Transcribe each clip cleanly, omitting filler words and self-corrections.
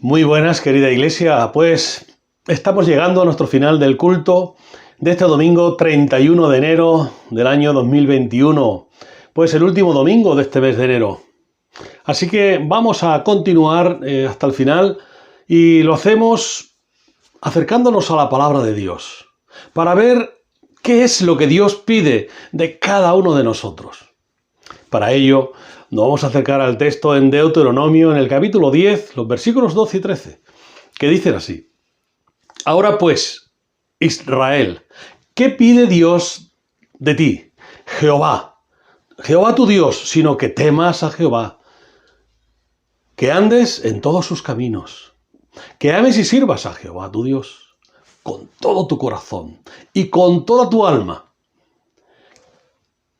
Muy buenas, querida iglesia. Pues estamos llegando a nuestro final del culto de este domingo 31 de enero del año 2021. Pues el último domingo de este mes de enero. Así que vamos a continuar hasta el final y lo hacemos acercándonos a la palabra de Dios para ver qué es lo que Dios pide de cada uno de nosotros. Para ello, nos vamos a acercar al texto en Deuteronomio, en el capítulo 10, los versículos 12 y 13, que dicen así. Ahora pues, Israel, ¿qué pide Dios de ti? Jehová tu Dios, sino que temas a Jehová, que andes en todos sus caminos, que ames y sirvas a Jehová tu Dios, con todo tu corazón y con toda tu alma,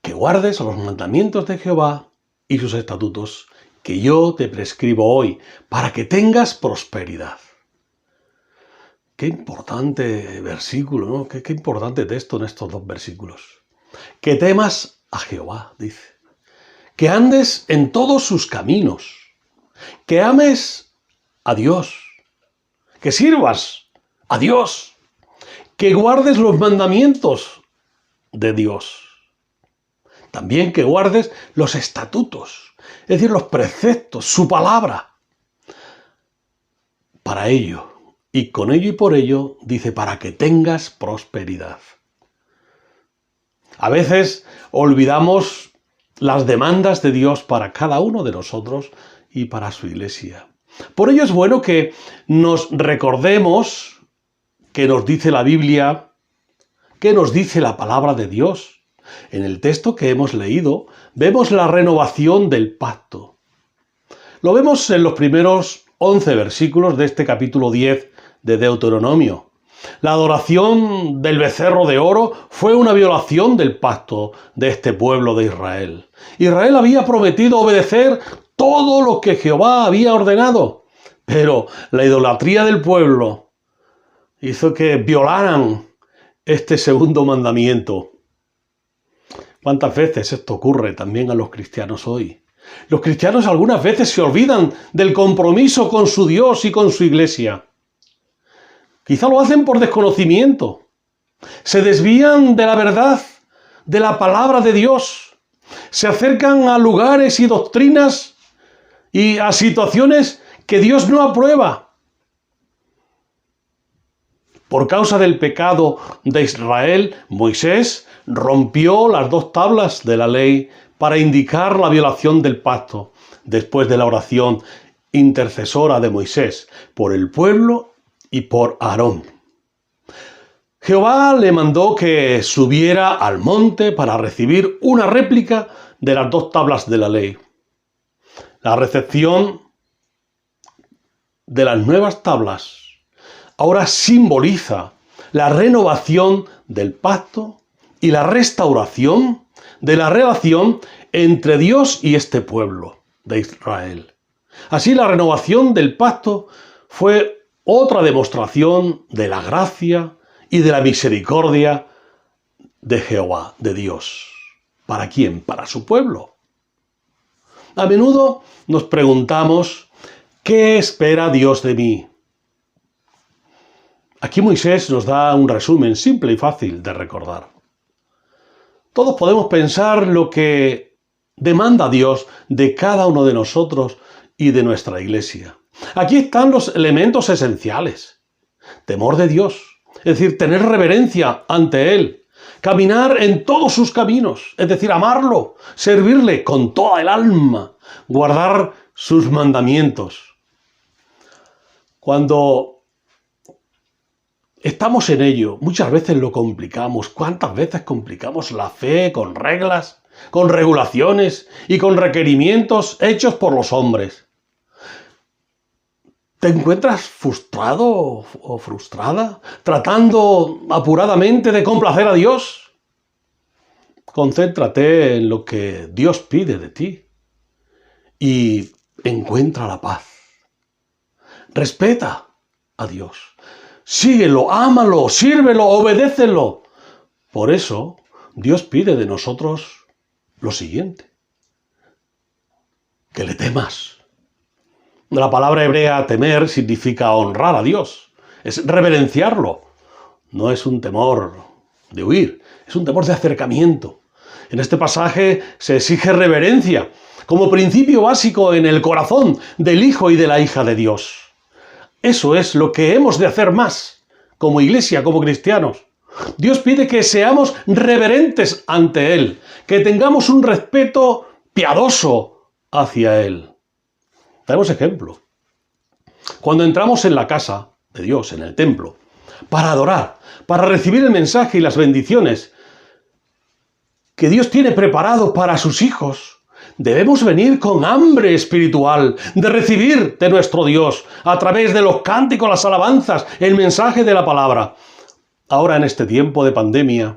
que guardes los mandamientos de Jehová y sus estatutos que yo te prescribo hoy, para que tengas prosperidad. Qué importante versículo, ¿no? Qué importante texto en estos dos versículos. Que temas a Jehová, dice. Que andes en todos sus caminos. Que ames a Dios. Que sirvas a Dios. Que guardes los mandamientos de Dios. También que guardes los estatutos, es decir, los preceptos, su palabra. Para ello, y con ello y por ello, dice, para que tengas prosperidad. A veces olvidamos las demandas de Dios para cada uno de nosotros y para su iglesia. Por ello es bueno que nos recordemos qué nos dice la Biblia, qué nos dice la palabra de Dios. En el texto que hemos leído, vemos la renovación del pacto. Lo vemos en los primeros 11 versículos de este capítulo 10 de Deuteronomio. La adoración del becerro de oro fue una violación del pacto de este pueblo de Israel. Israel había prometido obedecer todo lo que Jehová había ordenado, pero la idolatría del pueblo hizo que violaran este segundo mandamiento. ¿Cuántas veces esto ocurre también a los cristianos hoy? Los cristianos algunas veces se olvidan del compromiso con su Dios y con su iglesia. Quizá lo hacen por desconocimiento. Se desvían de la verdad, de la palabra de Dios. Se acercan a lugares y doctrinas y a situaciones que Dios no aprueba. Por causa del pecado de Israel, Moisés rompió las dos tablas de la ley para indicar la violación del pacto, después de la oración intercesora de Moisés por el pueblo y por Aarón. Jehová le mandó que subiera al monte para recibir una réplica de las dos tablas de la ley. La recepción de las nuevas tablas ahora simboliza la renovación del pacto y la restauración de la relación entre Dios y este pueblo de Israel. Así, la renovación del pacto fue otra demostración de la gracia y de la misericordia de Jehová, de Dios. ¿Para quién? Para su pueblo. A menudo nos preguntamos, ¿qué espera Dios de mí? Aquí Moisés nos da un resumen simple y fácil de recordar. Todos podemos pensar lo que demanda Dios de cada uno de nosotros y de nuestra iglesia. Aquí están los elementos esenciales. Temor de Dios, es decir, tener reverencia ante Él. Caminar en todos sus caminos, es decir, amarlo, servirle con toda el alma, guardar sus mandamientos. Cuando estamos en ello, muchas veces lo complicamos. ¿Cuántas veces complicamos la fe con reglas, con regulaciones y con requerimientos hechos por los hombres? ¿Te encuentras frustrado o frustrada, tratando apuradamente de complacer a Dios? Concéntrate en lo que Dios pide de ti y encuentra la paz. Respeta a Dios. Síguelo, ámalo, sírvelo, obedécelo. Por eso, Dios pide de nosotros lo siguiente: que le temas. La palabra hebrea temer significa honrar a Dios, es reverenciarlo. No es un temor de huir, es un temor de acercamiento. En este pasaje se exige reverencia como principio básico en el corazón del hijo y de la hija de Dios. Eso es lo que hemos de hacer más como iglesia, como cristianos. Dios pide que seamos reverentes ante Él, que tengamos un respeto piadoso hacia Él. Damos ejemplo. Cuando entramos en la casa de Dios, en el templo, para adorar, para recibir el mensaje y las bendiciones que Dios tiene preparado para sus hijos, debemos venir con hambre espiritual de recibir de nuestro Dios a través de los cánticos, las alabanzas, el mensaje de la palabra. Ahora en este tiempo de pandemia,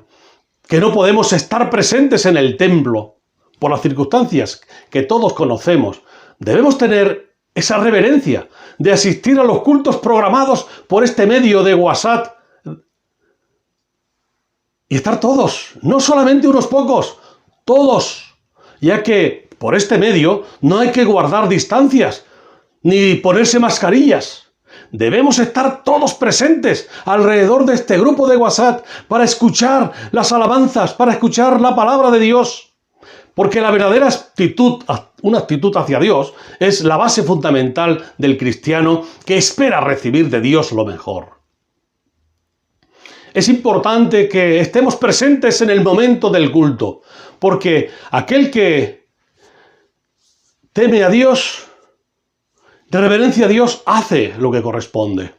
que no podemos estar presentes en el templo por las circunstancias que todos conocemos, debemos tener esa reverencia de asistir a los cultos programados por este medio de WhatsApp y estar todos, no solamente unos pocos, todos, ya que por este medio no hay que guardar distancias ni ponerse mascarillas. Debemos estar todos presentes alrededor de este grupo de WhatsApp para escuchar las alabanzas, para escuchar la palabra de Dios. Porque la verdadera actitud, una actitud hacia Dios, es la base fundamental del cristiano que espera recibir de Dios lo mejor. Es importante que estemos presentes en el momento del culto, porque aquel que teme a Dios, de reverencia a Dios, hace lo que corresponde.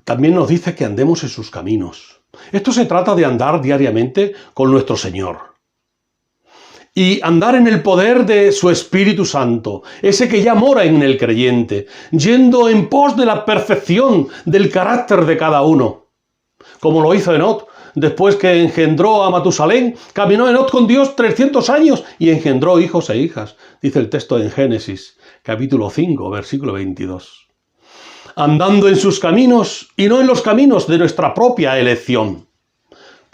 También nos dice que andemos en sus caminos. Esto se trata de andar diariamente con nuestro Señor. Y andar en el poder de su Espíritu Santo, ese que ya mora en el creyente, yendo en pos de la perfección del carácter de cada uno. Como lo hizo Enoc, después que engendró a Matusalén, caminó Enoc con Dios 300 años y engendró hijos e hijas, dice el texto en Génesis, capítulo 5, versículo 22. Andando en sus caminos y no en los caminos de nuestra propia elección.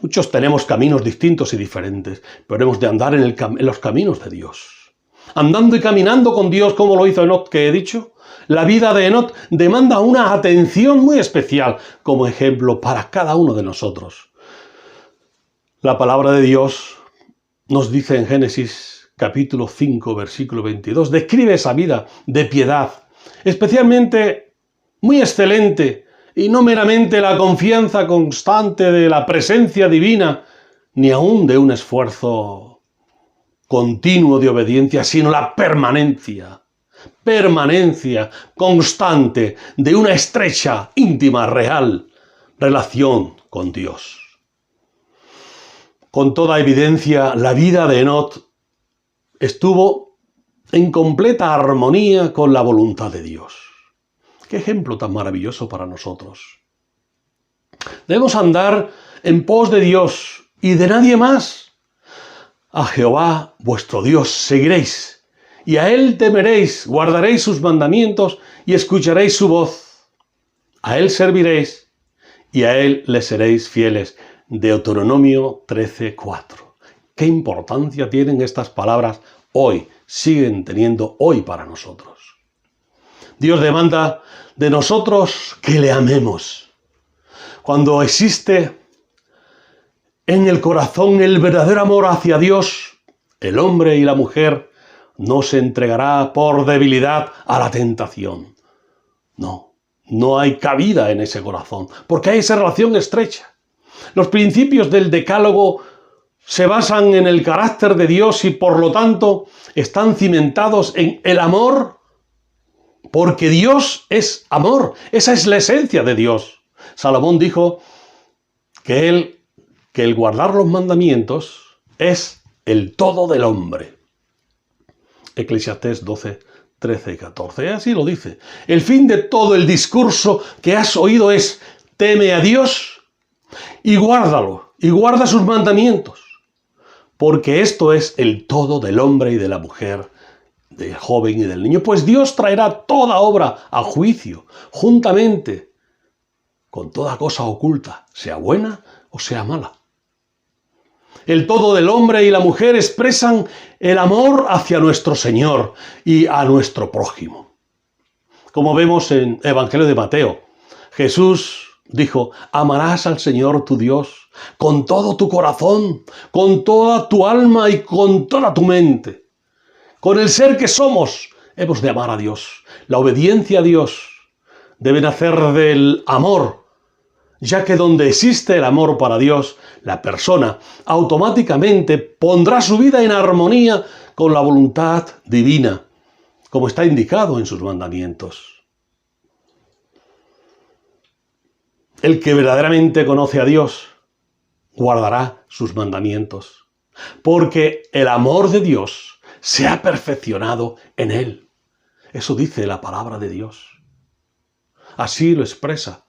Muchos tenemos caminos distintos y diferentes, pero hemos de andar en los caminos de Dios. Andando y caminando con Dios, como lo hizo Enoc, que he dicho, la vida de Enoc demanda una atención muy especial como ejemplo para cada uno de nosotros. La palabra de Dios nos dice en Génesis capítulo 5, versículo 22, describe esa vida de piedad, especialmente muy excelente, y no meramente la confianza constante de la presencia divina, ni aún de un esfuerzo continuo de obediencia, sino la permanencia constante de una estrecha, íntima, real relación con Dios. Con toda evidencia, la vida de Enoc estuvo en completa armonía con la voluntad de Dios. ¡Qué ejemplo tan maravilloso para nosotros! Debemos andar en pos de Dios y de nadie más. A Jehová, vuestro Dios, seguiréis, y a Él temeréis, guardaréis sus mandamientos y escucharéis su voz. A Él serviréis y a Él le seréis fieles. Deuteronomio 13:4. ¿Qué importancia tienen estas palabras hoy? Siguen teniendo hoy para nosotros. Dios demanda de nosotros que le amemos. Cuando existe en el corazón el verdadero amor hacia Dios, el hombre y la mujer no se entregará por debilidad a la tentación. No hay cabida en ese corazón, porque hay esa relación estrecha. Los principios del Decálogo se basan en el carácter de Dios y por lo tanto están cimentados en el amor, porque Dios es amor. Esa es la esencia de Dios. Salomón dijo que el guardar los mandamientos es el todo del hombre. Eclesiastés 12, 13 y 14. Así lo dice. El fin de todo el discurso que has oído es: teme a Dios y guárdalo, y guarda sus mandamientos, porque esto es el todo del hombre y de la mujer, del joven y del niño, pues Dios traerá toda obra a juicio, juntamente con toda cosa oculta, sea buena o sea mala. El todo del hombre y la mujer expresan el amor hacia nuestro Señor y a nuestro prójimo. Como vemos en Evangelio de Mateo, Jesús dijo: amarás al Señor tu Dios con todo tu corazón, con toda tu alma y con toda tu mente. Con el ser que somos, hemos de amar a Dios. La obediencia a Dios debe nacer del amor, ya que donde existe el amor para Dios, la persona automáticamente pondrá su vida en armonía con la voluntad divina, como está indicado en sus mandamientos. El que verdaderamente conoce a Dios guardará sus mandamientos, porque el amor de Dios se ha perfeccionado en él. Eso dice la palabra de Dios. Así lo expresa.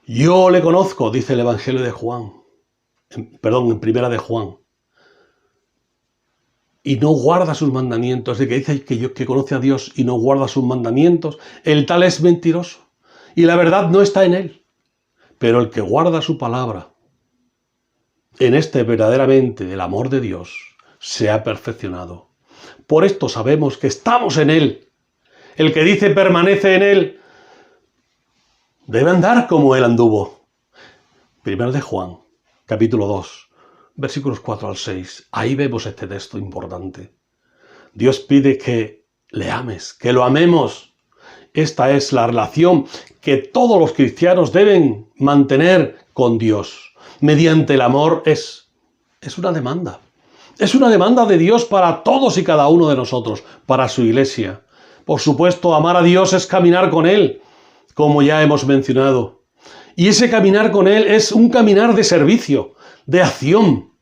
Yo le conozco, dice el Evangelio de Juan, en Primera de Juan, y no guarda sus mandamientos. El que dice que conoce a Dios y no guarda sus mandamientos, el tal es mentiroso, y la verdad no está en él. Pero el que guarda su palabra, en este verdaderamente el amor de Dios se ha perfeccionado. Por esto sabemos que estamos en él. El que dice permanece en él, debe andar como él anduvo. Primero de Juan, capítulo 2, versículos 4 al 6. Ahí vemos este texto importante. Dios pide que le ames, que lo amemos. Esta es la relación que todos los cristianos deben mantener con Dios. Mediante el amor es una demanda. Es una demanda de Dios para todos y cada uno de nosotros, para su iglesia. Por supuesto, amar a Dios es caminar con Él, como ya hemos mencionado. Y ese caminar con Él es un caminar de servicio, de acción.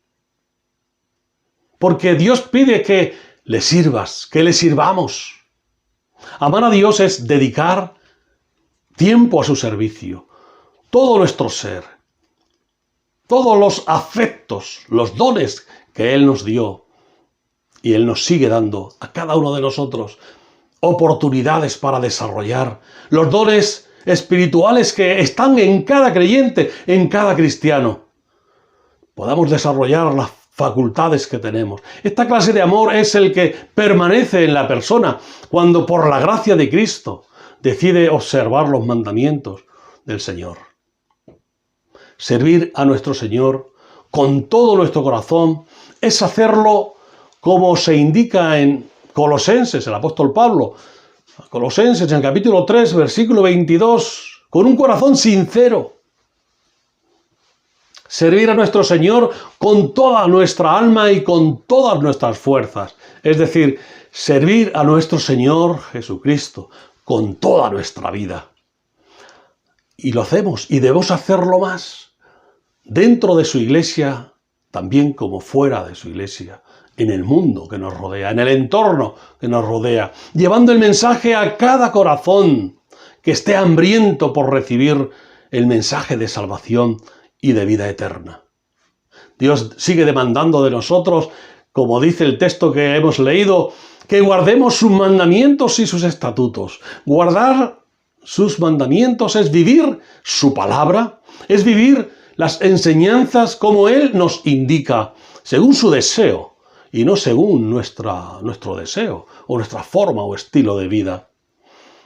Porque Dios pide que le sirvas, que le sirvamos. Amar a Dios es dedicar tiempo a su servicio, todo nuestro ser, todos los afectos, los dones que Él nos dio y Él nos sigue dando a cada uno de nosotros, oportunidades para desarrollar los dones espirituales que están en cada creyente, en cada cristiano. Podamos desarrollar las facultades que tenemos. Esta clase de amor es el que permanece en la persona cuando por la gracia de Cristo decide observar los mandamientos del Señor. Servir a nuestro Señor con todo nuestro corazón es hacerlo como se indica en Colosenses, el apóstol Pablo. Colosenses, en el capítulo 3, versículo 22, con un corazón sincero. Servir a nuestro Señor con toda nuestra alma y con todas nuestras fuerzas. Es decir, servir a nuestro Señor Jesucristo con toda nuestra vida. Y lo hacemos, y debemos hacerlo más, dentro de su iglesia, también como fuera de su iglesia, en el mundo que nos rodea, en el entorno que nos rodea, llevando el mensaje a cada corazón que esté hambriento por recibir el mensaje de salvación y de vida eterna. Dios sigue demandando de nosotros, como dice el texto que hemos leído, que guardemos sus mandamientos y sus estatutos. Guardar sus mandamientos es vivir su palabra, es vivir las enseñanzas como Él nos indica, según su deseo, y no según nuestro deseo, o nuestra forma o estilo de vida.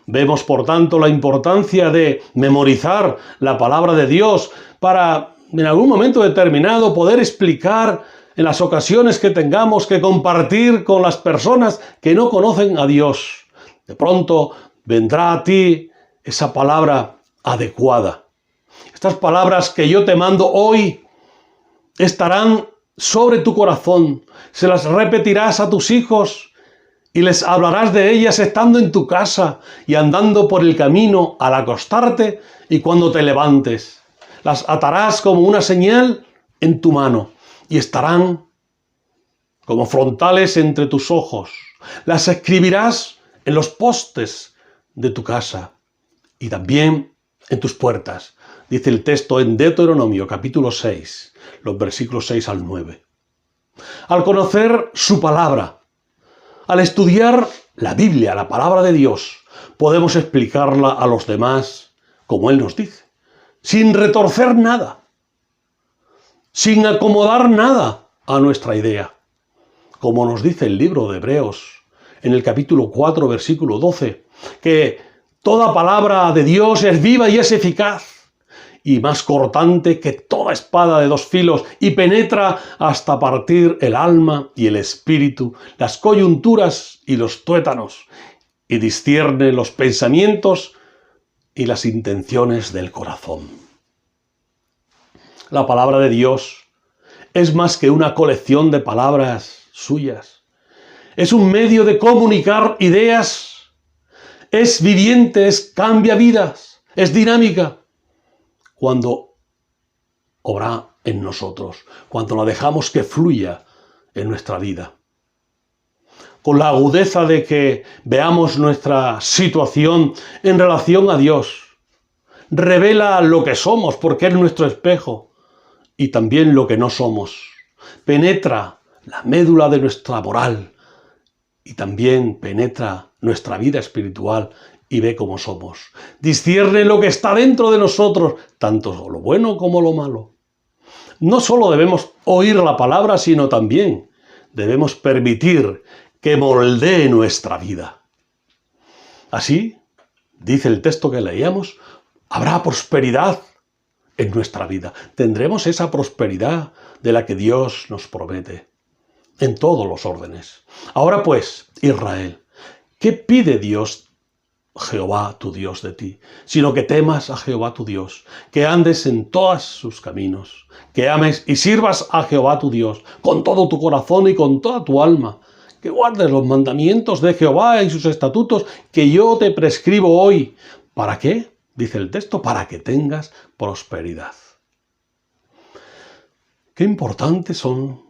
Vemos, por tanto, la importancia de memorizar la palabra de Dios para, en algún momento determinado, poder explicar en las ocasiones que tengamos que compartir con las personas que no conocen a Dios. De pronto vendrá a ti esa palabra adecuada. Estas palabras que yo te mando hoy estarán sobre tu corazón. Se las repetirás a tus hijos y les hablarás de ellas estando en tu casa y andando por el camino al acostarte y cuando te levantes. Las atarás como una señal en tu mano y estarán como frontales entre tus ojos. Las escribirás en los postes de tu casa y también en tus puertas. Dice el texto en Deuteronomio capítulo 6, los versículos 6 al 9. Al conocer su palabra, al estudiar la Biblia, la palabra de Dios, podemos explicarla a los demás como Él nos dice, sin retorcer nada. sin acomodar nada a nuestra idea. Como nos dice el libro de Hebreos, en el capítulo 4, versículo 12, que toda palabra de Dios es viva y es eficaz, y más cortante que toda espada de dos filos, y penetra hasta partir el alma y el espíritu, las coyunturas y los tuétanos, y discierne los pensamientos y las intenciones del corazón. La palabra de Dios es más que una colección de palabras suyas. Es un medio de comunicar ideas. Es viviente, cambia vidas, es dinámica. Cuando obra en nosotros, cuando la dejamos que fluya en nuestra vida. Con la agudeza de que veamos nuestra situación en relación a Dios. Revela lo que somos, porque es nuestro espejo, y también lo que no somos. Penetra la médula de nuestra moral, y también penetra nuestra vida espiritual, y ve cómo somos. Discierne lo que está dentro de nosotros, tanto lo bueno como lo malo. No solo debemos oír la palabra, sino también debemos permitir que moldee nuestra vida. Así, dice el texto que leíamos, habrá prosperidad en nuestra vida. Tendremos esa prosperidad de la que Dios nos promete, en todos los órdenes. Ahora pues, Israel, ¿qué pide Dios Jehová tu Dios de ti? Sino que temas a Jehová tu Dios, que andes en todos sus caminos, que ames y sirvas a Jehová tu Dios con todo tu corazón y con toda tu alma, que guardes los mandamientos de Jehová y sus estatutos que yo te prescribo hoy. ¿Para qué? Dice el texto, para que tengas prosperidad. Qué importantes son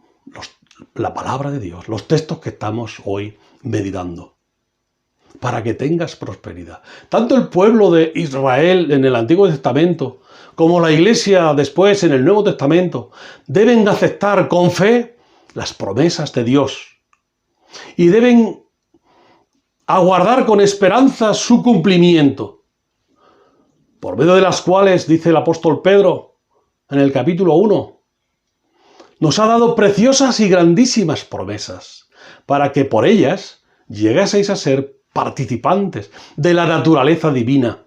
la palabra de Dios, los textos que estamos hoy meditando. Para que tengas prosperidad. Tanto el pueblo de Israel en el Antiguo Testamento como la Iglesia después en el Nuevo Testamento deben aceptar con fe las promesas de Dios y deben aguardar con esperanza su cumplimiento, por medio de las cuales, dice el apóstol Pedro en el capítulo 1, nos ha dado preciosas y grandísimas promesas, para que por ellas llegaseis a ser participantes de la naturaleza divina,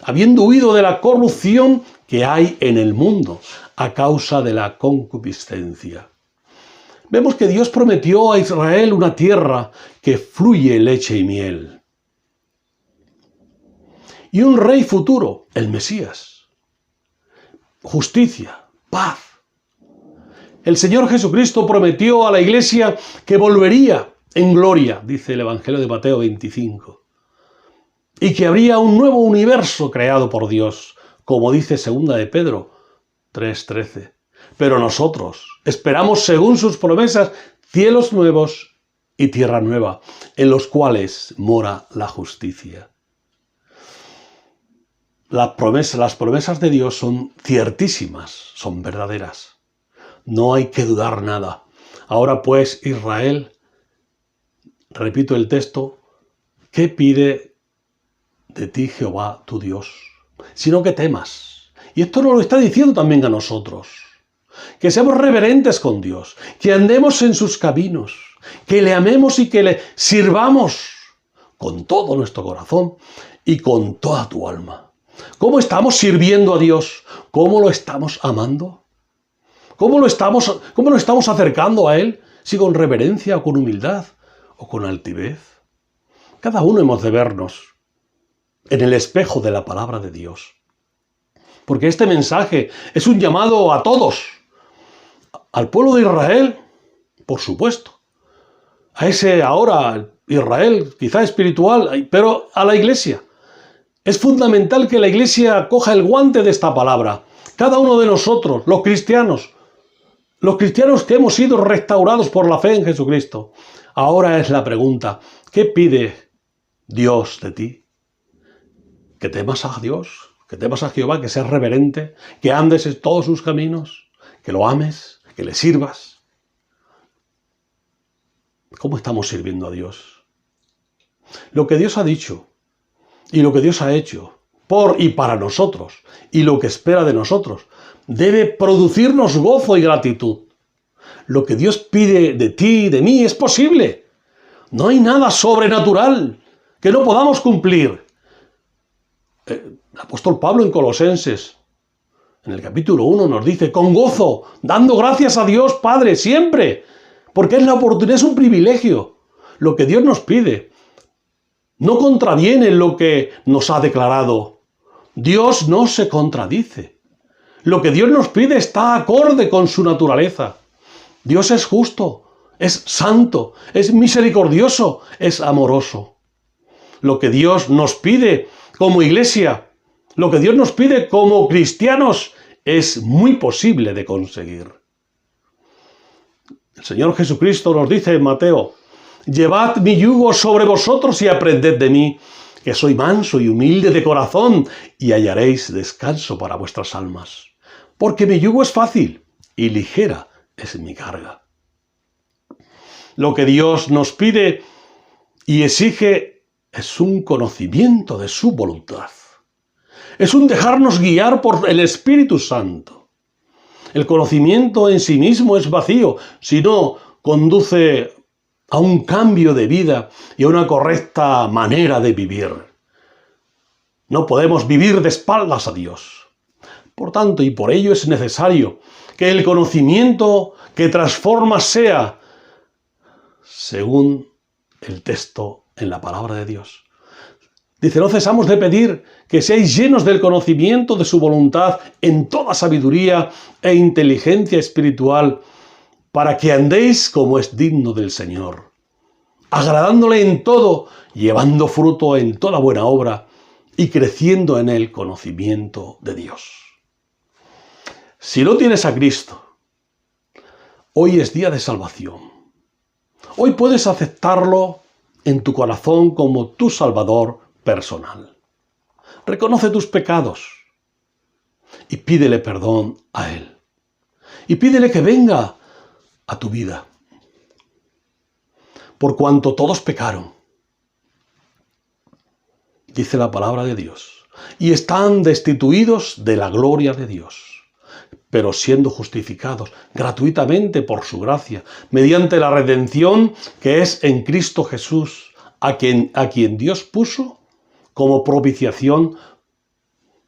habiendo huido de la corrupción que hay en el mundo a causa de la concupiscencia. Vemos que Dios prometió a Israel una tierra que fluye leche y miel. Y un rey futuro, el Mesías. Justicia, paz. El Señor Jesucristo prometió a la Iglesia que volvería en gloria, dice el Evangelio de Mateo 25, y que habría un nuevo universo creado por Dios, como dice 2 de Pedro 3:13. Pero nosotros esperamos, según sus promesas, cielos nuevos y tierra nueva, en los cuales mora la justicia. Las promesas de Dios son ciertísimas, son verdaderas. No hay que dudar nada. Ahora pues, Israel, repito el texto, ¿qué pide de ti Jehová tu Dios? Sino que temas. Y esto nos lo está diciendo también a nosotros. Que seamos reverentes con Dios, que andemos en sus caminos, que le amemos y que le sirvamos con todo nuestro corazón y con toda tu alma. ¿Cómo estamos sirviendo a Dios? ¿Cómo lo estamos amando? ¿Cómo nos estamos acercando a Él? ¿Si con reverencia o con humildad o con altivez? Cada uno hemos de vernos en el espejo de la palabra de Dios. Porque este mensaje es un llamado a todos. Al pueblo de Israel, por supuesto. A ese ahora Israel, quizá espiritual, pero a la Iglesia. Es fundamental que la Iglesia coja el guante de esta palabra. Cada uno de nosotros, los cristianos que hemos sido restaurados por la fe en Jesucristo. Ahora es la pregunta, ¿qué pide Dios de ti? Que temas a Dios, que temas a Jehová, que seas reverente, que andes en todos sus caminos, que lo ames, que le sirvas. ¿Cómo estamos sirviendo a Dios? Lo que Dios ha dicho y lo que Dios ha hecho por y para nosotros y lo que espera de nosotros, debe producirnos gozo y gratitud. Lo que Dios pide de ti y de mí es posible. No hay nada sobrenatural que no podamos cumplir. El apóstol Pablo en Colosenses, en el capítulo 1, nos dice, con gozo, dando gracias a Dios Padre siempre, porque es la oportunidad, es un privilegio. Lo que Dios nos pide no contraviene lo que nos ha declarado. Dios no se contradice. Lo que Dios nos pide está acorde con su naturaleza. Dios es justo, es santo, es misericordioso, es amoroso. Lo que Dios nos pide como iglesia, lo que Dios nos pide como cristianos, es muy posible de conseguir. El Señor Jesucristo nos dice en Mateo, llevad mi yugo sobre vosotros y aprended de mí, que soy manso y humilde de corazón, y hallaréis descanso para vuestras almas. Porque mi yugo es fácil y ligera es mi carga. Lo que Dios nos pide y exige es un conocimiento de su voluntad. Es un dejarnos guiar por el Espíritu Santo. El conocimiento en sí mismo es vacío, si no conduce a un cambio de vida y a una correcta manera de vivir. No podemos vivir de espaldas a Dios. Por tanto, y por ello es necesario que el conocimiento que transforma sea según el texto en la palabra de Dios. Dice, no cesamos de pedir que seáis llenos del conocimiento de su voluntad en toda sabiduría e inteligencia espiritual, para que andéis como es digno del Señor, agradándole en todo, llevando fruto en toda buena obra y creciendo en el conocimiento de Dios. Si no tienes a Cristo, hoy es día de salvación. Hoy puedes aceptarlo en tu corazón como tu Salvador personal. Reconoce tus pecados y pídele perdón a Él. Y pídele que venga a tu vida. Por cuanto todos pecaron, dice la palabra de Dios, y están destituidos de la gloria de Dios, pero siendo justificados gratuitamente por su gracia, mediante la redención que es en Cristo Jesús, a quien Dios puso como propiciación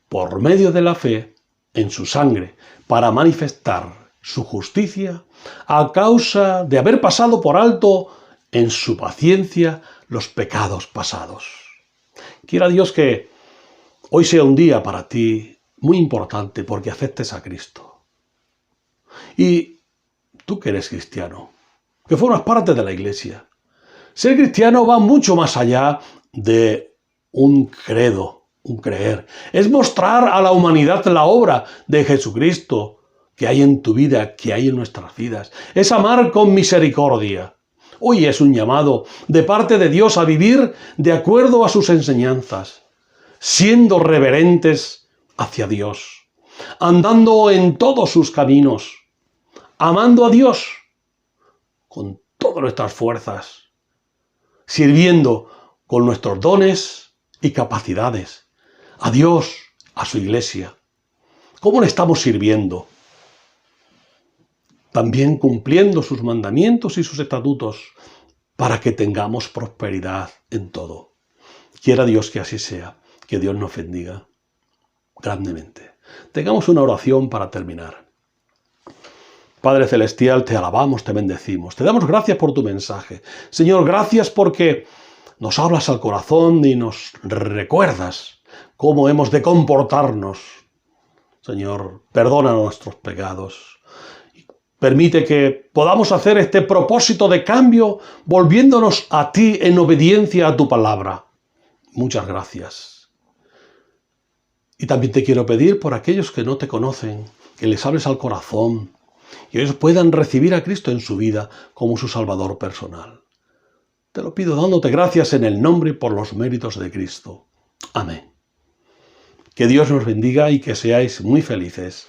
por medio de la fe en su sangre, para manifestar su justicia a causa de haber pasado por alto en su paciencia los pecados pasados. Quiera Dios que hoy sea un día para ti muy importante porque aceptes a Cristo. Y tú que eres cristiano, que formas parte de la iglesia, ser cristiano va mucho más allá de un credo, un creer. Es mostrar a la humanidad la obra de Jesucristo que hay en tu vida, que hay en nuestras vidas. Es amar con misericordia. Hoy es un llamado de parte de Dios a vivir de acuerdo a sus enseñanzas, siendo reverentes hacia Dios, andando en todos sus caminos, amando a Dios con todas nuestras fuerzas, sirviendo con nuestros dones y capacidades a Dios, a su iglesia. ¿Cómo le estamos sirviendo? También cumpliendo sus mandamientos y sus estatutos para que tengamos prosperidad en todo. Quiera Dios que así sea, que Dios nos bendiga grandemente. Tengamos una oración para terminar. Padre Celestial, te alabamos, te bendecimos, te damos gracias por tu mensaje. Señor, gracias porque nos hablas al corazón y nos recuerdas cómo hemos de comportarnos. Señor, perdona nuestros pecados. Permite que podamos hacer este propósito de cambio volviéndonos a ti en obediencia a tu palabra. Muchas gracias. Y también te quiero pedir por aquellos que no te conocen, que les hables al corazón y ellos puedan recibir a Cristo en su vida como su Salvador personal. Te lo pido dándote gracias en el nombre y por los méritos de Cristo. Amén. Que Dios nos bendiga y que seáis muy felices.